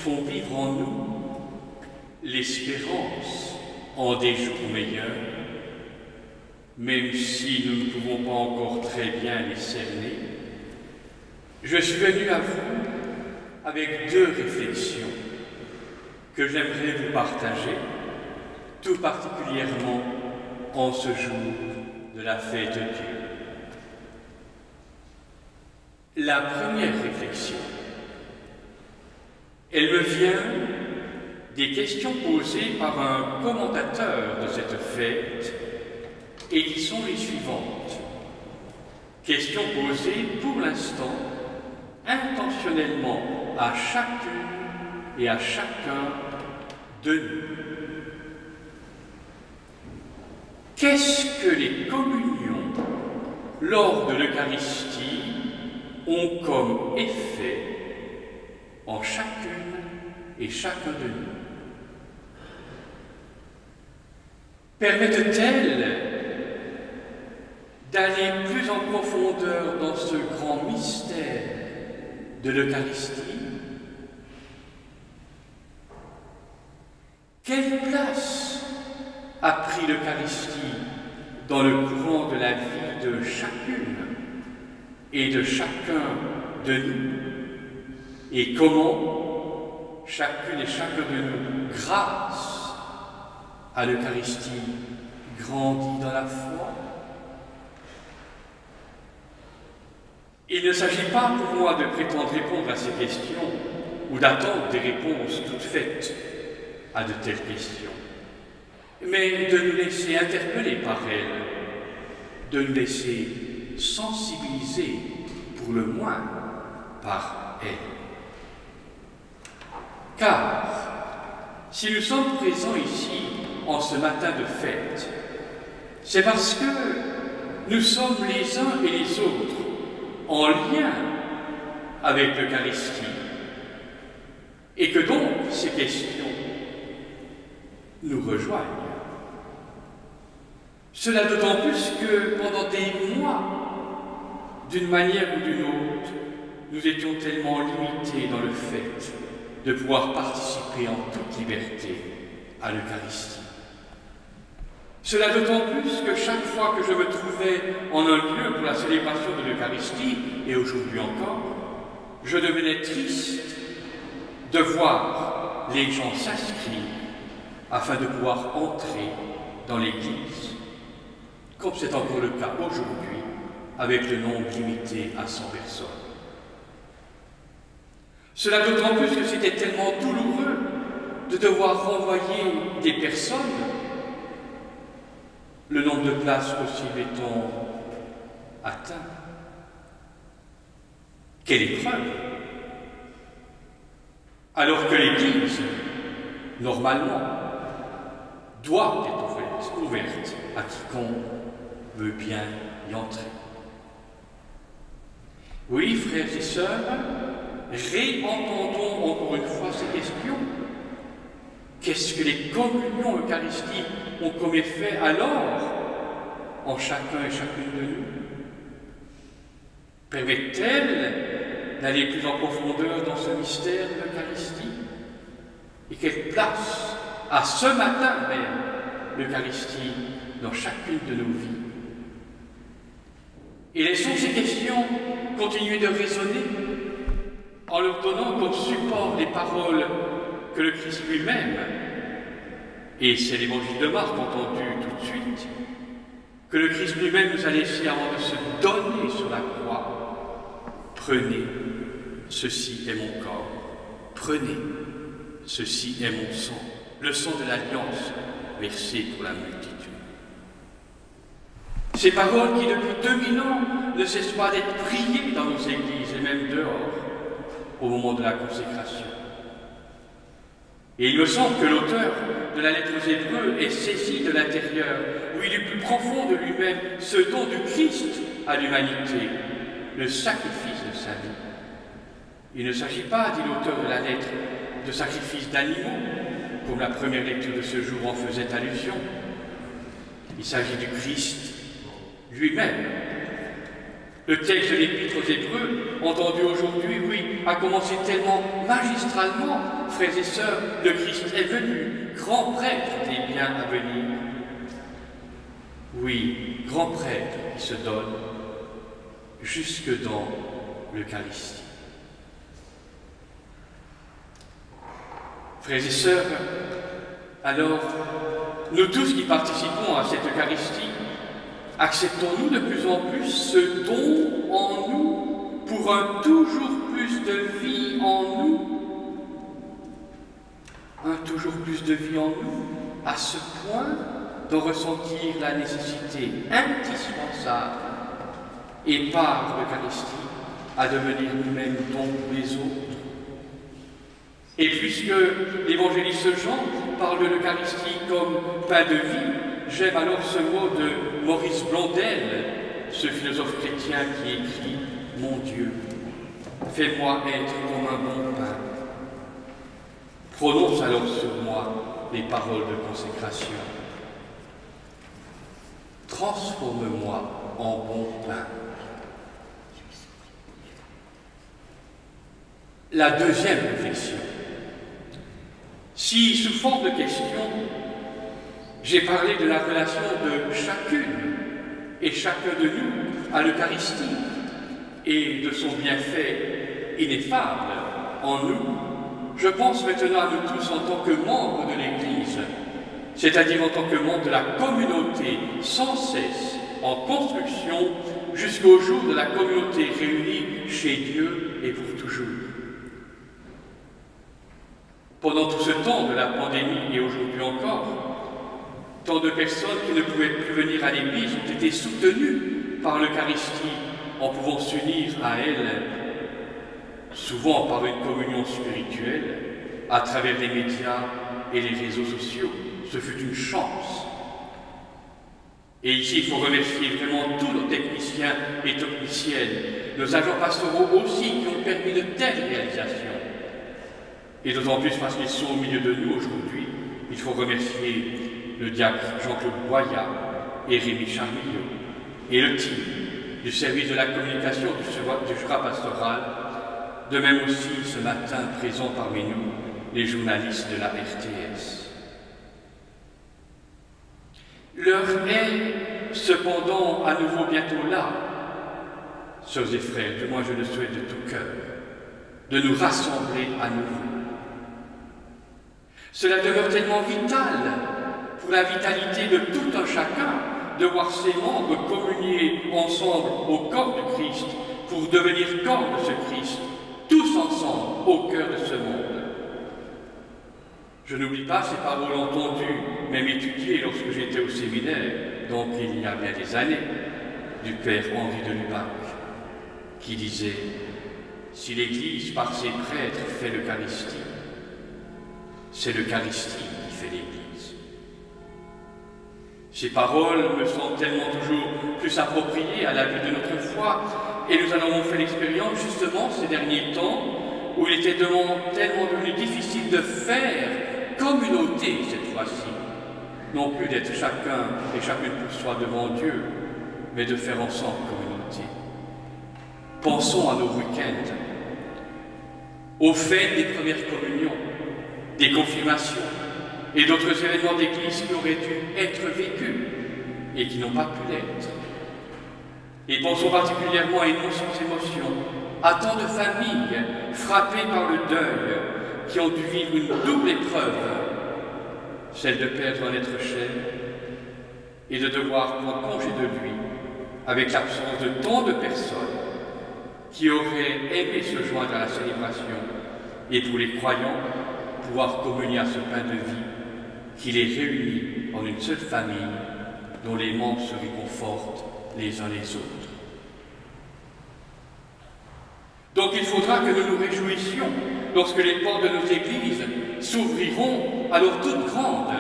font vivre en nous l'espérance en des jours meilleurs, même si nous ne pouvons pas encore très bien les cerner. Je suis venu à vous avec deux réflexions que j'aimerais vous partager, tout particulièrement en ce jour de la fête de Dieu. La première réflexion, elle me vient des questions posées par un commentateur de cette fête et qui sont les suivantes. Questions posées pour l'instant intentionnellement à chacune et à chacun de nous. Qu'est-ce que les communions lors de l'Eucharistie ont comme effet en chacune et chacun de nous? Permettent-elles d'aller plus en profondeur dans ce grand mystère de l'Eucharistie? Quelle place a pris l'Eucharistie dans le courant de la vie de chacune et de chacun de nous? Et comment chacune et chacun de nous, grâce à l'Eucharistie, grandit dans la foi? Il ne s'agit pas pour moi de prétendre répondre à ces questions ou d'attendre des réponses toutes faites à de telles questions, mais de nous laisser interpeller par elles, de nous laisser sensibiliser pour le moins par elles. Car si nous sommes présents ici en ce matin de fête, c'est parce que nous sommes les uns et les autres en lien avec l'Eucharistie, et que donc ces questions nous rejoignent. Cela d'autant plus que pendant des mois, d'une manière ou d'une autre, nous étions tellement limités dans le fait de pouvoir participer en toute liberté à l'Eucharistie. Cela d'autant plus que chaque fois que je me trouvais en un lieu pour la célébration de l'Eucharistie, et aujourd'hui encore, je devenais triste de voir les gens s'inscrire afin de pouvoir entrer dans l'Église, comme c'est encore le cas aujourd'hui, avec le nombre limité à 100 personnes. Cela d'autant plus que c'était tellement douloureux de devoir renvoyer des personnes, le nombre de places possibles étant atteint. Quelle épreuve! Alors que l'Église, normalement, doit être ouverte à quiconque veut bien y entrer. Oui, frères et sœurs, réentendons encore une fois ces questions. Qu'est-ce que les communions eucharistiques ont comme effet alors en chacun et chacune de nous? Permettent-elles d'aller plus en profondeur dans ce mystère de l'Eucharistie? Et quelle place a ce matin même l'Eucharistie dans chacune de nos vies? Et laissons ces questions continuer de résonner en leur donnant comme support les paroles que le Christ lui-même, et c'est l'évangile de Marc entendu tout de suite, que le Christ lui-même nous a laissé avant de se donner sur la croix. Prenez, ceci est mon corps. Prenez, ceci est mon sang, le sang de l'alliance versé pour la multitude. Ces paroles qui depuis 2000 ans ne cessent pas d'être priées dans nos églises et même dehors au moment de la consécration. Et il me semble que l'auteur de la lettre aux Hébreux est saisi de l'intérieur, où il est plus profond de lui-même, ce don du Christ à l'humanité, le sacrifice de sa vie. Il ne s'agit pas, dit l'auteur de la lettre, de sacrifice d'animaux, comme la première lecture de ce jour en faisait allusion. Il s'agit du Christ lui-même, Le texte de l'Épître aux Hébreux, entendu aujourd'hui, oui, a commencé tellement magistralement. Frères et sœurs, le Christ est venu, grand prêtre des biens à venir. Oui, grand prêtre qui se donne jusque dans l'Eucharistie. Frères et sœurs, alors, nous tous qui participons à cette Eucharistie, acceptons-nous de plus en plus ce don en nous pour un toujours plus de vie en nous, un toujours plus de vie en nous, à ce point d'en ressentir la nécessité indispensable et par l'Eucharistie à devenir nous-mêmes dons les autres. Et puisque l'évangéliste Jean parle de l'Eucharistie comme pain de vie, j'aime alors ce mot de Maurice Blondel, ce philosophe chrétien qui écrit « Mon Dieu, fais-moi être comme un bon pain ». Prononce alors sur moi les paroles de consécration. Transforme-moi en bon pain. La deuxième réflexion. Si, sous forme de question, j'ai parlé de la relation de chacune et chacun de nous à l'Eucharistie et de son bienfait ineffable en nous, je pense maintenant à nous tous en tant que membres de l'Église, c'est-à-dire en tant que membres de la communauté sans cesse en construction jusqu'au jour de la communauté réunie chez Dieu et pour toujours. Pendant tout ce temps de la pandémie et aujourd'hui encore, tant de personnes qui ne pouvaient plus venir à l'Église ont été soutenues par l'Eucharistie en pouvant s'unir à elle, souvent par une communion spirituelle, à travers les médias et les réseaux sociaux. Ce fut une chance. Et ici, il faut remercier vraiment tous nos techniciens et techniciennes, nos agents pastoraux aussi qui ont permis de telles réalisations. Et d'autant plus parce qu'ils sont au milieu de nous aujourd'hui, il faut remercier le diacre Jean-Claude Boyat et Rémi Charmillot et le team du service de la communication du Jura pastoral, de même aussi ce matin présents parmi nous les journalistes de la RTS. L'heure est cependant à nouveau bientôt là, sœurs et frères, du moins je le souhaite de tout cœur, de nous rassembler à nouveau. Cela demeure tellement vital pour la vitalité de tout un chacun de voir ses membres communier ensemble au corps du Christ pour devenir corps de ce Christ, tous ensemble au cœur de ce monde. Je n'oublie pas ces paroles entendues, même étudiées lorsque j'étais au séminaire, donc il y a bien des années, du père Henri de Lubac, qui disait « Si l'Église, par ses prêtres, fait l'Eucharistie, c'est l'Eucharistie qui fait l'Église. » Ces paroles me semblent tellement toujours plus appropriées à la vie de notre foi, et nous en avons fait l'expérience justement ces derniers temps, où il était tellement devenu difficile de faire communauté cette fois-ci, non plus d'être chacun et chacune pour soi devant Dieu, mais de faire ensemble communauté. Pensons à nos week-ends, aux fêtes des premières communions, des confirmations et d'autres événements d'église qui auraient dû être vécus et qui n'ont pas pu l'être. Et pensons particulièrement à une sans émotion, à tant de familles frappées par le deuil qui ont dû vivre une double épreuve, celle de perdre un être cher et de devoir prendre congé de lui avec l'absence de tant de personnes qui auraient aimé se joindre à la célébration et pour les croyants, pouvoir communier à ce pain de vie qui les réunit en une seule famille dont les membres se réconfortent les uns les autres. Donc il faudra que nous nous réjouissions lorsque les portes de nos églises s'ouvriront alors toutes grandes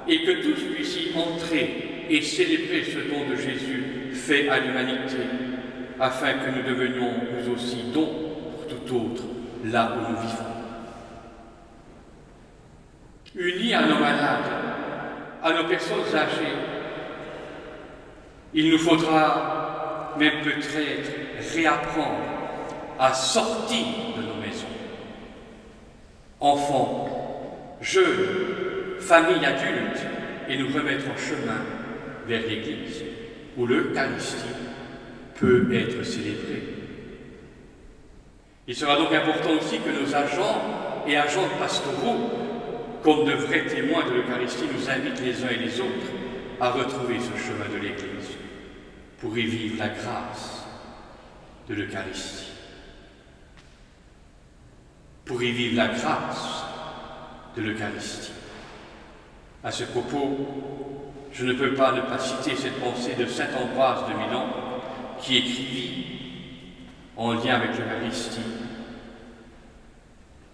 et que tous puissent y entrer et célébrer ce don de Jésus fait à l'humanité afin que nous devenions nous aussi dons pour tout autre là où nous vivons. Unis à nos malades, à nos personnes âgées, il nous faudra mais peut-être réapprendre à sortir de nos maisons. Enfants, jeunes, familles adultes, et nous remettre en chemin vers l'Église, où l'Eucharistie peut être célébrée. Il sera donc important aussi que nos agents et agentes pastoraux, comme de vrais témoins de l'Eucharistie, nous invitent les uns et les autres à retrouver ce chemin de l'Église pour y vivre la grâce de l'Eucharistie. Pour y vivre la grâce de l'Eucharistie. À ce propos, je ne peux pas ne pas citer cette pensée de saint Ambroise de Milan qui écrivit en lien avec l'Eucharistie: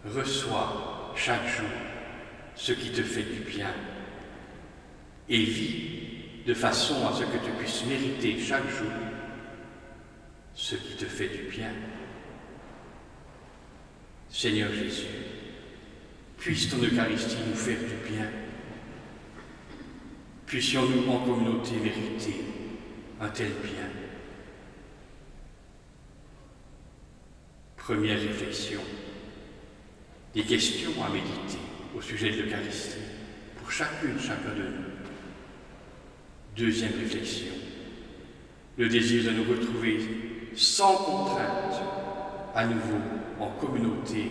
« Reçois chaque jour ce qui te fait du bien et vis de façon à ce que tu puisses mériter chaque jour ce qui te fait du bien. » Seigneur Jésus, puisse ton Eucharistie nous faire du bien. Puissions-nous en communauté mériter un tel bien. Première réflexion, des questions à méditer au sujet de l'Eucharistie pour chacun de nous. Deuxième réflexion, le désir de nous retrouver sans contrainte à nouveau en communauté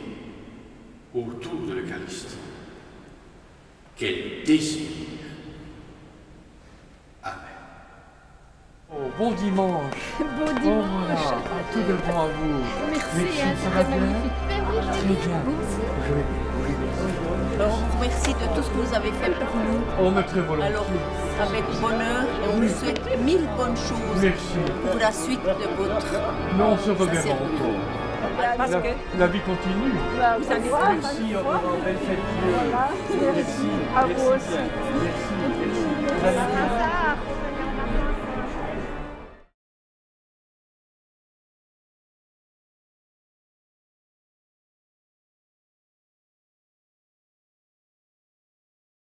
autour de l'Eucharistie. Quel désir! Amen. Oh, bon dimanche. Bon dimanche. Voilà, tout de bon à vous. Merci, ça va c'était bien? magnifique. Très bien. Alors, on vous remercie de tout ce que vous avez fait pour nous. On est très volontiers. Alors, avec bonheur, et on vous souhaite 1000 bonnes choses Merci. pour la suite de votre Mais on se reverra sacerdoce. encore. Parce que La vie continue. vous allez voir. Merci, belle fête. Merci. À vous Merci aussi. bien. Merci. Vous allez bien?